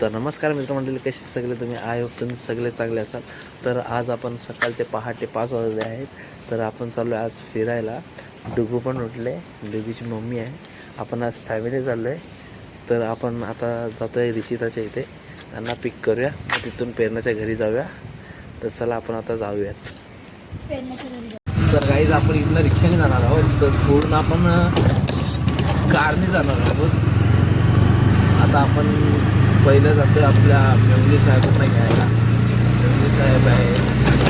तर नमस्कार मित्रमंडळी, कसे सगळे तुम्ही? आय होप तुम्ही सगळे चांगले असाल. तर आज आपण सकाळचे पहाटे 5 वाजले आहेत. तर आपण चाललो आहे आज फिरायला. डुगू पण उठले, डुगूची मम्मी आहे. आपण आज फॅमिली चाललो आहे. तर आपण आता जातो आहे रिषिताच्या इथे, त्यांना पिक करूया, मग तिथून पेरण्याच्या घरी जाऊया. तर चला आपण आता जाऊयात. तर काहीच आपण इथनं रिक्षाने जाणार आहोत. तर पूर्ण आपण कारने जाणार आहोत. आता आपण पहिलं जातो आपल्या मेवली साहेबांना घ्यायला. मेवली साहेब आहे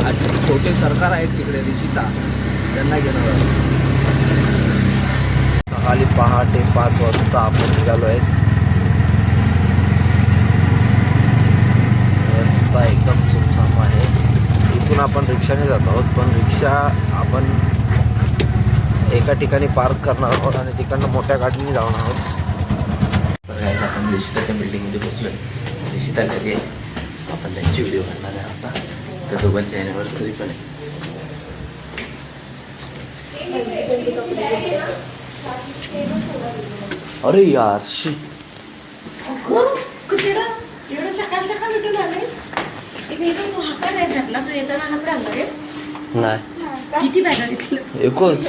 आणि छोटे सरकार आहेत तिकडे रिषिता, त्यांना घेणार आहोत. सकाळी पहाटे 5 वाजता आपण निघालो आहे. रस्ता एकदम सुमसाम आहे. इथून आपण रिक्षाने जात आहोत, पण रिक्षा आपण एका ठिकाणी पार्क करणार आहोत आणि तिकडनं मोठ्या गाडीने जाणार आहोत. तर आपण रिषिताच्या बिल्डिंगमध्ये पोहोचलो. रिषिता घरी आहे, आपण त्यांची व्हिडिओ काढणार आहे आता. त्या दोघांची ॲनिव्हर्सरी पण आहे. अरे यार शी, नाही किती बॅगा घेतलं? एकच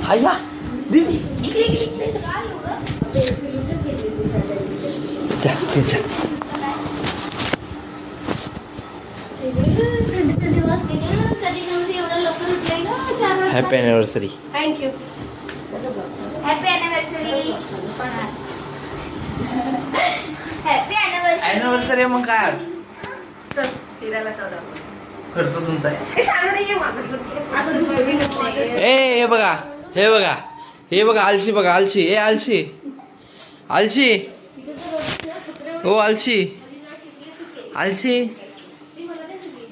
हाया दीदी happy anniversary. Thank you. Happy anniversary. Happy anniversary. Anniversary मग काय आज चल फिरायला चालू आपण. खर्च तुमचा आहे. हे सांग रे, ये माझं. ए हे बघा, हे बघा, हे बघा, आलशी बघा, आलशी. ए आलशी, आलशी, ओ आलशी, आलशी,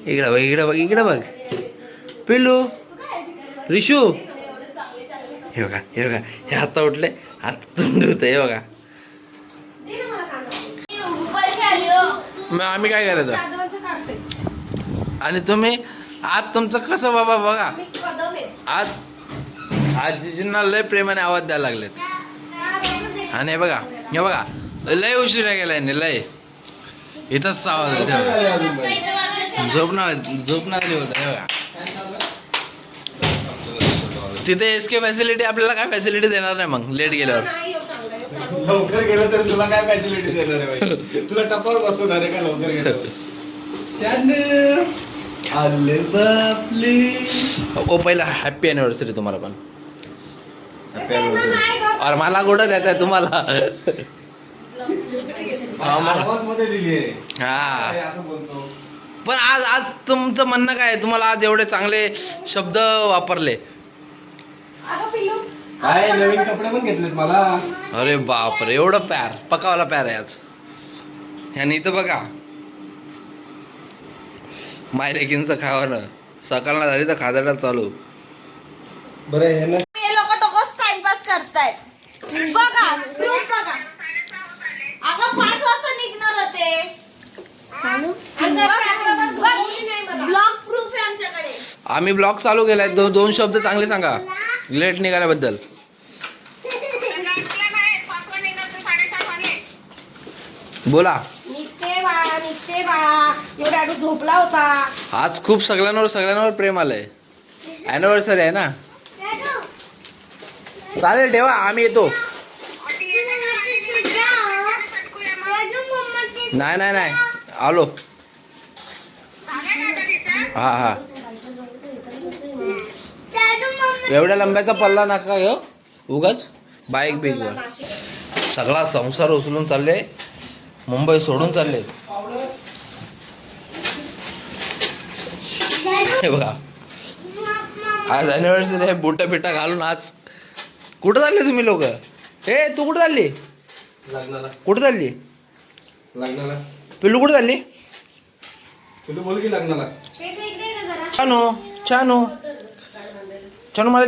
इकडं बघ, इकडं बघ, इकडं बघ. पिल्लू, रिशू, हे बघा, हे बघा, हे हात उठले, हात तोंड होतं. हे बघा, मग आम्ही काय करायचं? आणि तुम्ही आज तुमचं कसं बाबा बघा, आज आजीजींना लय प्रेमाने आवाज द्यायला लागलेत. आणि हे बघा, हे बघा, लय उशिरा गेलाय, लय इथंच आवाज येते. झोपणार होता. हे बघा, तिथे एसके फॅसिलिटी आपल्याला काय फॅसिलिटी देणार नाही. मग लेट गेल्यावर लवकर गेलं तर तुला काय फॅसिलिटी देणार आहे? तुला टपावर बसवणार आहे का लवकर गेल्यावर? ओ पहिला हॅपी अॅनिव्हर्सरी तुम्हाला पण. और मला गोडं द्यायचं आहे तुम्हाला. हा, पण आज तुमचं म्हणणं काय? तुम्हाला आज एवढे चांगले शब्द वापरले. काय नवीन कपडे पण घेतलेत मला. अरे बापरे, एवढं प्यार, पकावाला प्यार आहे आज. ह्यानी तर बघा, मायलेकींचं खावणं सकाळला झाली तर खादाडा चालू. बरं हे ना, हे लोक टोकस टाइमपास करतायत. बघा प्रूफ बघा. अगं 5 वाजता निघणार होते. ब्लॉक प्रूफ आहे आमच्याकडे. आम्ही ब्लॉग चालू केलाय. दोन शब्द चांगले सांगा लेट निघाल्याबद्दल. बोला. निघते बाळा, एवढा आडू झोपला होता. आज खूप सगळ्यांवर प्रेम आलंय. ॲनिव्हर्सरी आहे ना. चालेल, ठेवा, आम्ही येतो. नाही आलो. हा एवढ्या लंब्याचा पल्ला नका घेऊ उगाच. बाईक बिकवर सगळा संसार उचलून चालले, मुंबई सोडून चालले. हे बघा, आज अॅनिव्हर्सरी आहे. बुटा बिटा घालून आज कुठं चालले तुम्ही लोक? हे तू कुठं चालली? लग्नाला. कुठं चालली? लग्नाला. पिल्लू कुठं चालली? तुला बोल की लग्नाला. छानो छानो छानो, मला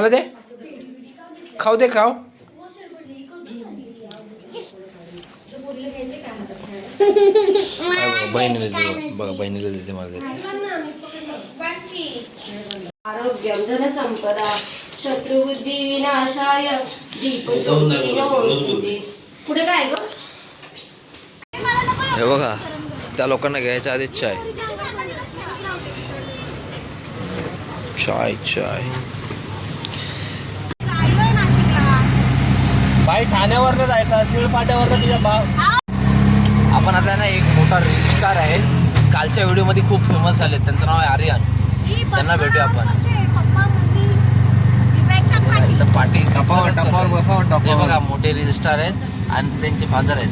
दे खाऊ दे, खाऊ. बहिणीला दे, बघा बहिणीला देते, मला देते. आरोग्यम धनसंपदा शत्रुबुद्धी विनाशाय दीपज्योती नमोस्तुते. पुढे काय ग? हे बघा त्या लोकांना घ्यायच्या आधीच चाय चाय चाय. बाई ठाण्यावरनं जायचा शिळपाट्यावरनं तुझ्या आपण आता ना एक मोठा रील स्टार आहे, कालच्या व्हिडिओ मध्ये खूप फेमस झाले, त्यांचं नाव आहे आर्यन. त्यांना भेटूया आपण. तर पाटील टपावर बसावं हे बघा मोठे रील स्टार आहेत आणि त्यांचे फादर आहेत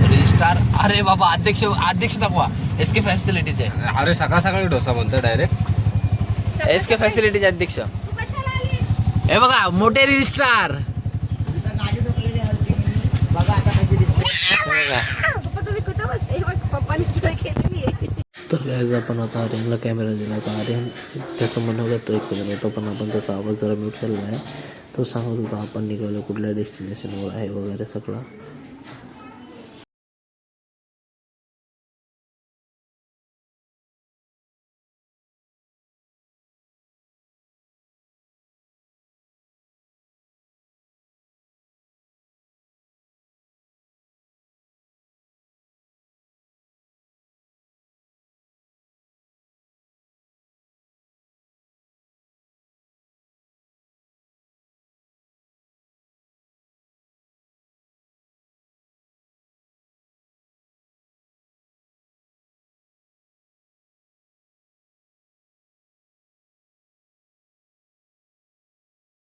रील स्टार. अरे बाबा अध्यक्ष दाखवा. SK फॅसिलिटीचे. अरे सकाळ सकाळी डोसा म्हणतो डायरेक्ट. SK फॅसिलिटीचे अध्यक्ष. हे बघा मोठे रील स्टार. तर गाईज आपण आता आर्यनला कॅमेरा दिला होता. आर्यन त्याचं म्हणणं होतं ट्रेक केलं होतं, पण आपण त्याचा आवाज जरा म्यूट केलेला आहे. तो सांगत होता आपण निघालो कुठल्या डेस्टिनेशनवर आहे वगैरे सगळं.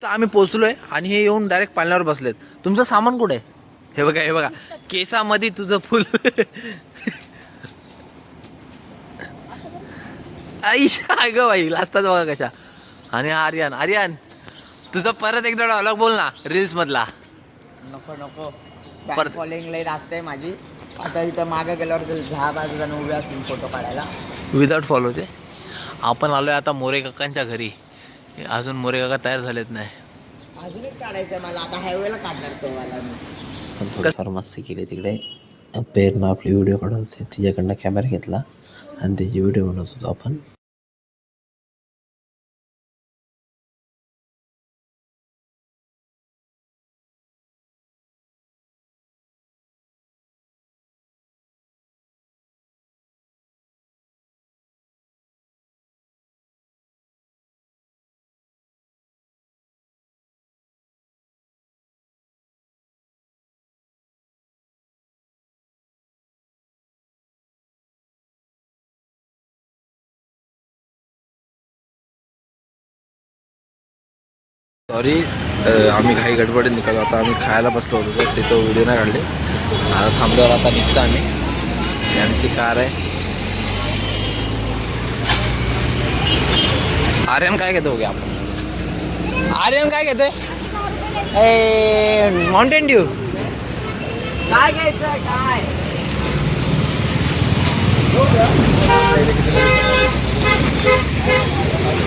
तर आम्ही पोचलोय आणि हे येऊन डायरेक्ट पालण्यावर बसलेत. तुमचं सामान कुठे आहे? हे बघा केसामध्ये तुझं फुल. आई ग बाई लाजतात बघा कशा. आणि आर्यन तुझं परत एकदा डायलॉग बोल ना रील्स मधला. नको फॉलोइंग लाईट असते माझी. आता इथं मागे गेल्यावर 10 बाजूला उभे असतील फोटो काढायला विदाउट फॉलो ते. आपण आलोय आता मोरे काकांच्या घरी. अजून मोरे काका तयार झालेत नाही. अजून एक काढायचं मला. आता हायवेला काढणार तो मला मी. पण थोडी फार्मसी केली तिकडे. पेरनं आपली व्हिडिओ काढत होते, तिच्याकडनं कॅमेरा घेतला आणि त्याची व्हिडिओ बनवत होतो आपण. सॉरी आम्ही काही गडबडीत निघालो. आता आम्ही खायला बसलो होतो तर तिथं व्हिडिओ नाही काढले. आता थांबल्यावर आता निघतो आम्ही. ही आमची कार आहे. आर्यन काय घेतो बघा आपण. आर्यन काय घेतोय? Mountain Dew. काय घ्यायचं काय?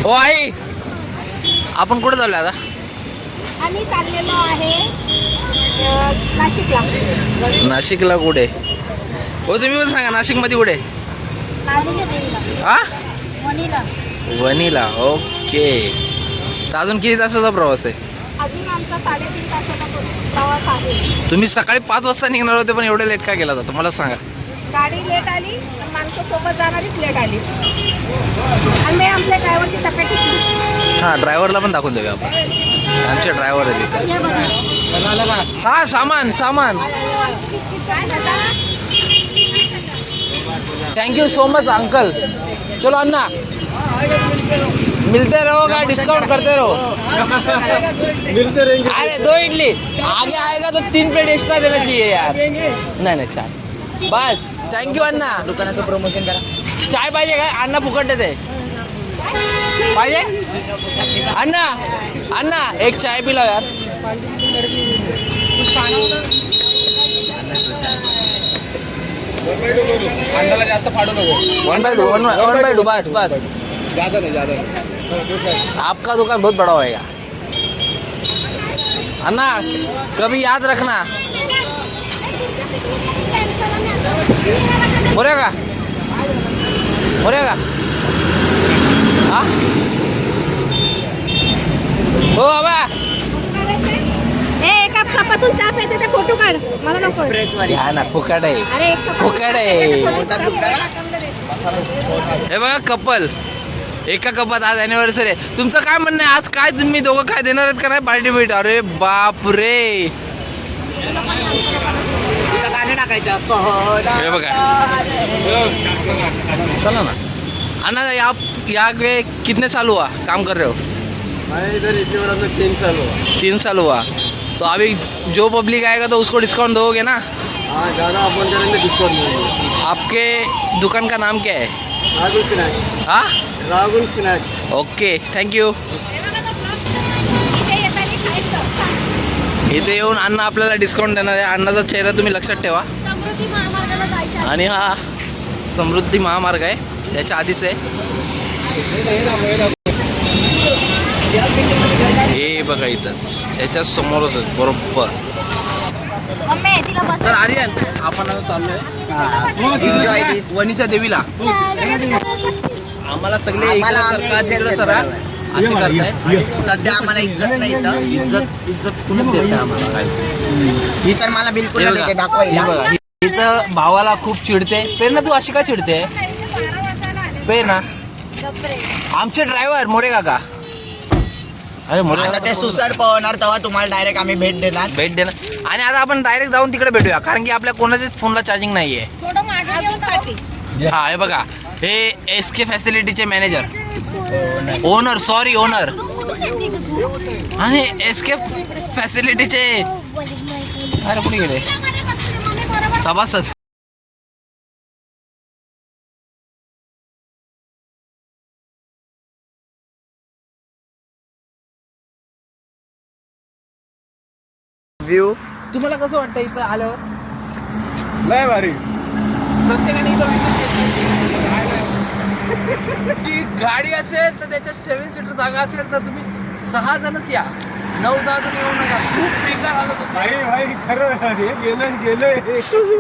ओ आई आपण कुठे चाललो आता? आम्ही चाललेलो आहे नाशिकला. नाशिकला कुठे? हो तुम्ही पण सांगा नाशिकमध्ये कुठे? हा वणीला. ओके. तर अजून किती तासाचा प्रवास आहे? अजून आमचा 3.5 तासाचा प्रवास आहे. तुम्ही सकाळी 5 वाजता निघणार होते पण एवढे लेट का गेला होता तुम्हाला सांगा. गाडी लेट आली, माणसं सोबत जाणारीच लेट आली आणि आमच्या ड्रायव्हरची तब्येत ठीक. हां ड्रायव्हरला पण दाखवून देऊया आपण. आमचे ड्रायव्हर आहे तिथे. हा सामान थँक्यू सो मच अंकल. चलो अन्ना मिलते रहो का डिस्काउंट करते रहो. मिलते रहेंगे. अरे 2 इडली आगे आएगा तो 3 प्लेट एक्स्ट्रा देना चाहिए यार. नाही चाय बस. थँक्यू अण्णा. दुकानाचं प्रमोशन करा. चाय पाहिजे काय? अण्णा फुकट देते. पाहिजे अण्णा एक चाय पिला यार. अंडाला जास्त फाडू नको. 1/2 बस. ज्यादा नहीं. आपका दुकान बहुत बड़ा होएगा अन्ना, कभी याद रखना. हो रहा का हाँ हो बाबा. ए, एका कपातून स्टाफ येते ते फोटो काढ, मला नको. एक्सप्रेस वाली घ्या ना, फुकट आहे. अरे एक कप- फुकट आहे. मोठा तुकडा. हे बघा कपल, एका कपात आज अॅनिव्हर्सरी आहे. तुमचं काय म्हणणं आहे, आज काय तुम्ही दोघं काय देणार आहेत का नाही पार्टी बीट? अरे बाप रे, तिथं गाणं टाकायचं. हे बघा. चला ना अन्ना, आप यहाँ के कितने साल हुआ काम कर रहे हो? मैं इधर इतने बड़ा में 3 साल हुआ. 3 साल हुआ. तो अभी जो पब्लिक आएगा तो उसको डिस्काउंट दोगे ना? हाँ, ज़्यादा अपन करेंगे डिस्काउंट मिलेंगे. आपके दुकान का नाम क्या है? राहुल स्नैक्स. हाँ, राहुल स्नैक्स. Okay, thank you. इथे येताना खायचं. इथे येऊन अण्णा आपल्याला डिस्काउंट देणार आहे. अण्णाचा चेहरा तुम्ही लक्षात ठेवा. समृद्धी महामार्गाला जायचं. आणि हा समृद्धी महामार्ग आहे, त्याच्या आधीच आहे. हे बघा इथं त्याच्या समोरच आहे बरोबर. मम्मी तिला बस. तर आर्यन, आपण आता Enjoy चाललोय this. वणीच्या देवीला. आम्हाला सगळे आम्हाला इकडं आम्ही सरका, तिकडं इज्जत सरा देतो. असे करतायत. सध्या आम्हाला इज्जत नाही इथं. इज्जत कुणीच देत नाही आम्हाला काहीच. ही तर मला बिलकुल हे नाही ते बघा, दाखवायला. हे बघा, इथं भावाला खूप चिडते. प्रेरणा तू अशी का चिडते? प्रेरणा, आमचे ड्रायव्हर मोरे काका. अरे मोरे आता काका ते सुसाट पवणार तेव्हा तुम्हाला डायरेक्ट आम्ही भेट देणार. भेट देणार. आणि आता आपण डायरेक्ट जाऊन तिकडे भेटूया, कारण की आपल्या कोणाच्याच फोनला चार्जिंग नाहीये. थोडं मागे येऊन पाठी. हा, हे बघा, हे एसके फॅसिलिटीचे मॅनेजर, ओनर, सॉरी ओनर, आणि एसके फॅसिलिटीचे अरे कुठे गेले सभासद. व्ह्यू तुम्हाला कसं वाटतं इथं आल्यावर? लय भारी. प्रत्येकाने इथं जी गाडी असेल तर त्याच्यात 7 सीटर जागा असेल तर तुम्ही 6 जणच या, 9-10 जण येऊ नका. खूप बेकार हालत होती. भाई खरं हे गेलं.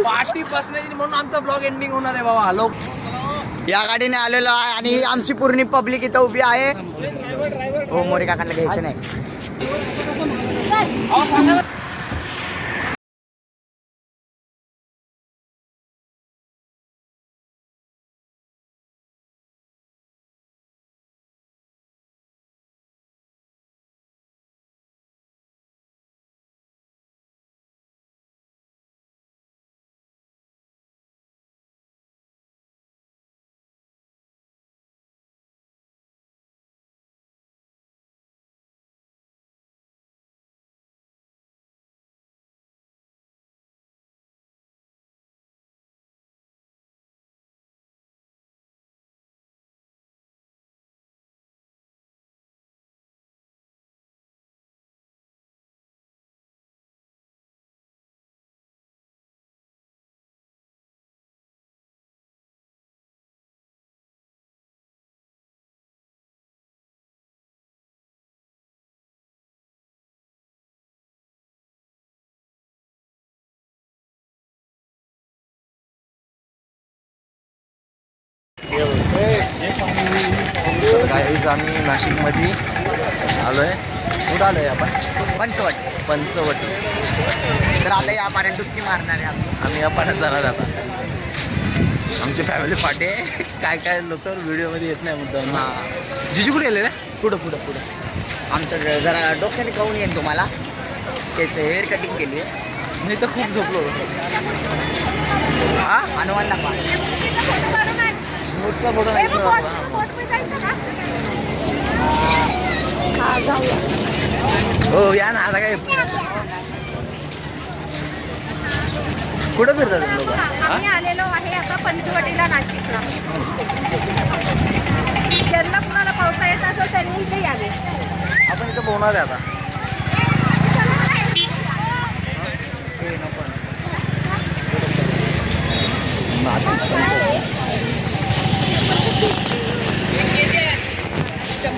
पार्टी बसण्याची म्हणून आमचा ब्लॉग एंडिंग होणार आहे बाबा. लोक या गाडीने आलेलो आहे आणि आमची पूर्ण पब्लिक इथं उभी आहे. हो, मोरे काकांना घ्यायचं नाही. गाईज आम्ही नाशिकमध्ये आलो आहे. कुठं आलो आहे आपण? पंचवट. पंचवटी. तर आता या पाण्यात डुबकी मारणार आहे आम्ही. आम्ही या पाण्यात जाणार आता. आमची फॅमिली पार्टी आहे. काय लोक व्हिडिओमध्ये येत नाही मुद्दाम. हां, जिजू कुठे गेले रे? पुढं पुढं पुढं. आमचं जरा डोक्याने कळून येईल तुम्हाला. केस हेअर कटिंग केली आहे. मी तर खूप झोपलो होतो. हा, हनुमान दाखवा. मोठा फोटो नाही घेतला आपण. हो या ना, आता काय कुठं फिरतात लोक? आम्ही आलेलो आहे आता पंचवटीला, नाशिकला. ज्यांना कुणाला पावसा येत असेल त्यांनी इथे यावे. आपण इथं पोहणार आहे आता.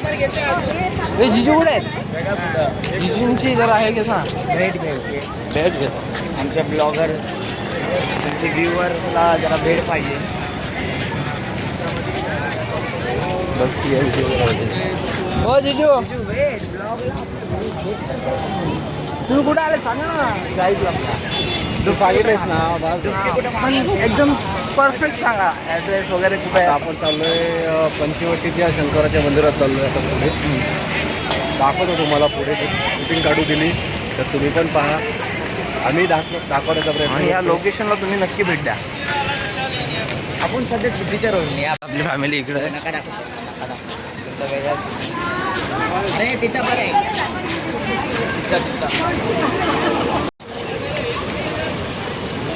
हे जिजू कुठे आहेत? जिजूंची जरा आहे की सांग. भेट घ्यायची. भेट घे. आमच्या ब्लॉगर, आमचे व्ह्युअर्सला जरा भेट पाहिजे. हो जिजू, भेट ब्लॉगला तुम्ही कुठे आले सांगा ना गाईडला. तू सांगितलंयस ना बस. पण एकदम परफेक्ट सांगा ॲड्रेस वगैरे कुठे आहे. आपण चाललोय पंचवटीच्या शंकराच्या मंदिरात चाललोय आता पुढे. दाखवतो तुम्हाला पुढे शूटिंग काढू दिली तर तुम्ही पण पहा. आम्ही दाखवण्याचा आणि प्रयत्न या करतो. लोकेशनला तुम्ही नक्की भेट द्या. आपण सध्या चिठीच्या रोडने आपली फॅमिली इकडे आहे. नका अरे तिथं बरं आहे.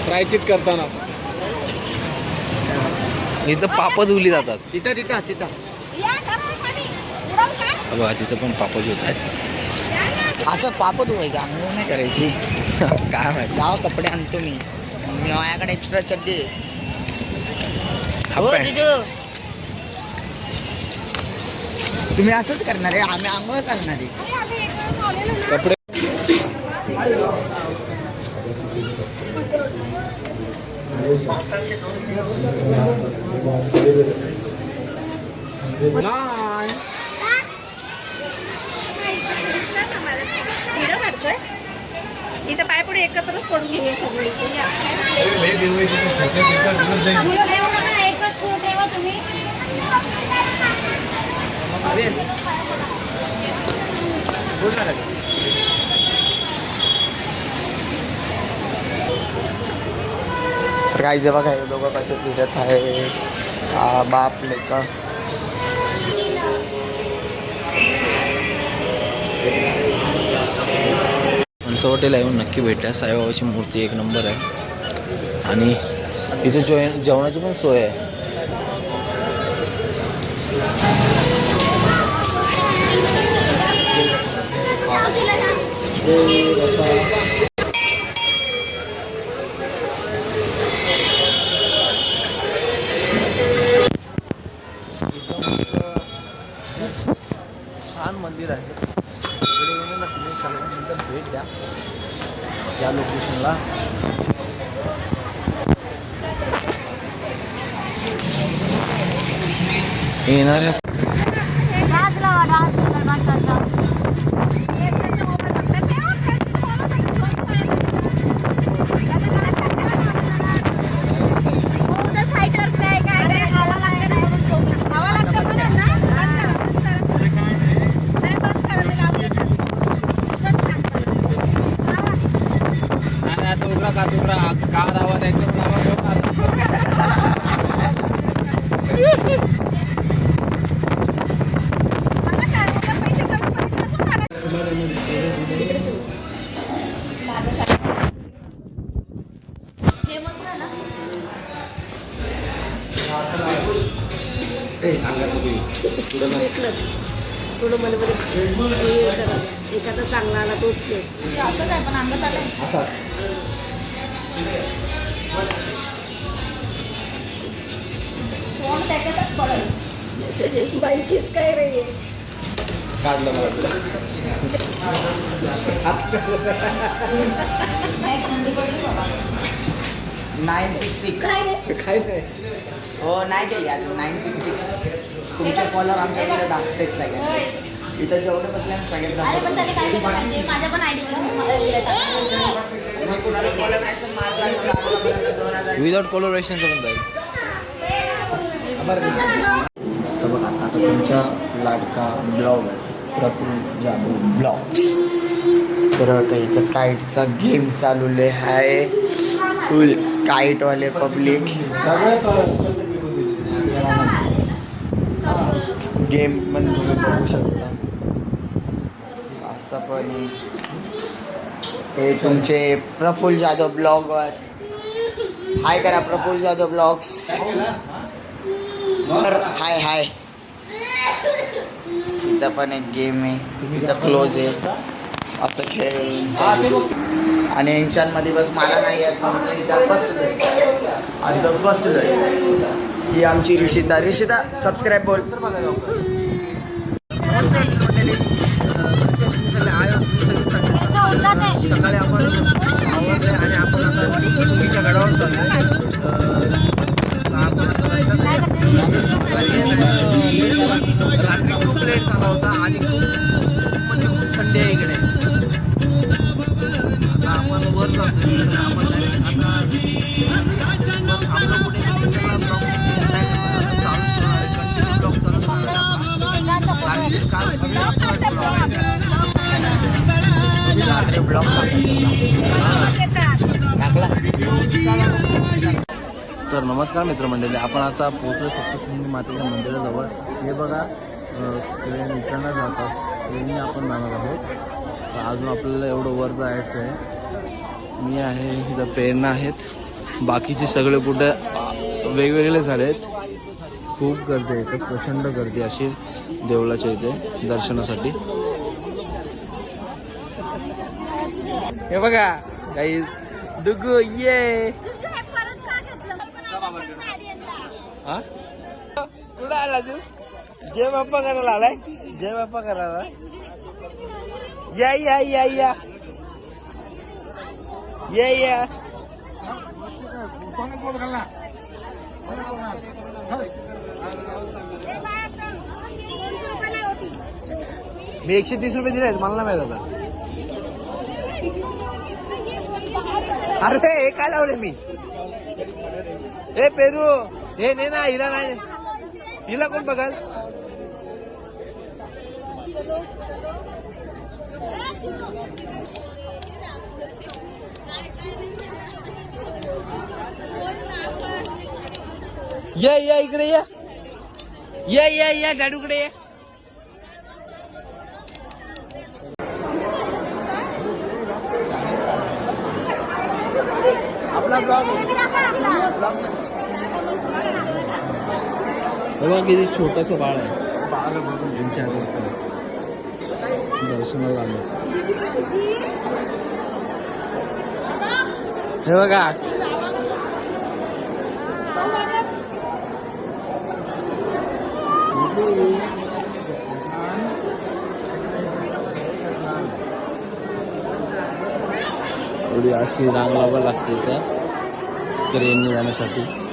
प्रायचित करताना इथं पापं धुली जातात. तिथं या करा पाणी. उडवू का? बघा तिथं पण पापं धुत आहेत. असं पाप धुवाय का आंघोळ नाही करायची. काय माहिती. जाव कपडे आणतो मी. माझ्याकडे एक्स्ट्रा चड्डी आहे. हाफ हो, पॅन्ट. जिजू. तुम्ही असंच करणार आहे. आम्ही आंघोळ करणार आहे. अरे आम्ही एक वेळेस आलेलो ना. कपडे व्हिडिओ काढतोय. इथं पाय पुढे एकत्रच पडून घेऊया सगळे इथे. या. एकच फूल ठेवा तुम्ही. तर काय जेव्हा काय दोघं कसं फिरत आहे. बाप लेका पंचवटीला येऊन नक्की भेटा. साईबाबाची मूर्ती एक नंबर आहे आणि इथे जेवणाची पण सोय आहे. छान मंदिर आहे. इकडे येऊन ना तुम्ही सगळ्यांना भेट द्या या लोकेशनला. येणाऱ्या डान्स लावा, डान्स मुसलमानचा. त्यांचा मोबाईल बघतात. ते हो, त्यांची बोलत आहे. हो, त्या साईडवर काय काय खायला लागतं ना. हवा लागतं म्हणून ना. बंद करा, बंद करा. नाही, बंद करा. मी लावते ना. इकडं छान करा. आता उघडा का तुकडा का दावा द्यायचं दावा घेऊन मला काय उद्या पैसे कमी पडले अजून काढायचे. हे मस्त आहे ना. थोडं मला एखादा चांगला आला तोच ते. हे असंच आहे पण अंगात आलंय. कोण त्याच्यातच पडेल. बाईकीस काय रे. काढलं मला. काय थंडी पडली बाबा. 966. काय रे? काय नाही. हो नाही केली अजून 966. तुमचे फॉलोअर आमच्याकडे असतेच सगळे. होय. इथं जेवढे बसले ना सगळ्यात अरे पण जास्त. त्याने काय केलं पाहिजे. माझ्या पण आयडीवर तुम्ही कुणाला कोलॅबरेशन मारला तर आतापर्यंत 2000. विदाउट कोलोरेशनचं पण जाईल. तर बघा आता तुमचा लाडका ब्लॉगर प्रफुल्ल जाधव ब्लॉग्स. तर आता इथं काईटचा गेम चालवले आहे. फुल काईटवाले पब्लिक गेम पण तुम्ही बघू शकता. असं पण आहे. हे तुमचे प्रफुल्ल जाधव ब्लॉगर. हाय करा प्रफुल्ल जाधव ब्लॉग्स. तर हाय हाय. इथं पण एक गेम आहे. इथं क्लोज आहे. असं खेळ आणि यांच्यामध्ये बस मला नाही येत म्हणून इथं बसलोय. असं बसलोय. ही आमची ऋषिता. ऋषिता सबस्क्राईब बोल. सकाळी आपण आवडले आणि आपण आता सुगीच्या गडावर चाललो. रात्री खूप लेट झाला होता आणि खूप म्हणजे खूप थंडी आहे इकडे. वर जातोय तर आपण direct आता थांबलो कुठे तर ब्लॉग चालूच ठेवणार आहे, कंटिन्यू ब्लॉग चालू ठेवणार आहे तर नमस्कार मित्रमंडळी, आपण आता पोहोचलो सप्तशृंगी मातेच्या मंदिराजवळ. हे बघा ट्रेन इकडनं जातात, ट्रेनने आपण जाणार आहोत. तर अजून आपल्याला एवढं वर जायचं आहे. मी आहे, इथं प्रेरणा आहेत, बाकीचे सगळे कुठे वेगवेगळे झाले आहेत. खूप गर्दी आहे इथं, प्रचंड गर्दी अशी देवळाच्या इथे दर्शनासाठी. हे बघा गाईज डुगू ये हा कुठं आला तू? जय बाप्पा करायला आलाय, जय बाप्पा करायला. या या या या या या मी 130 रुपये दिले, मला नाही माहित आता. अरे हे काय लावले मी? हे पेरू हे नाही ना, हिला नाही, हिला कोण बघाल? या इकडे या डाडूकडे या. आपला ब्लॉग बघा किती छोटंसं बाळ आहे. बाळ बघून त्यांच्या दर्शनाला आलं. हे बघा थोडी अशी रांग लावावी लागते त्या ट्रेनने जाण्यासाठी.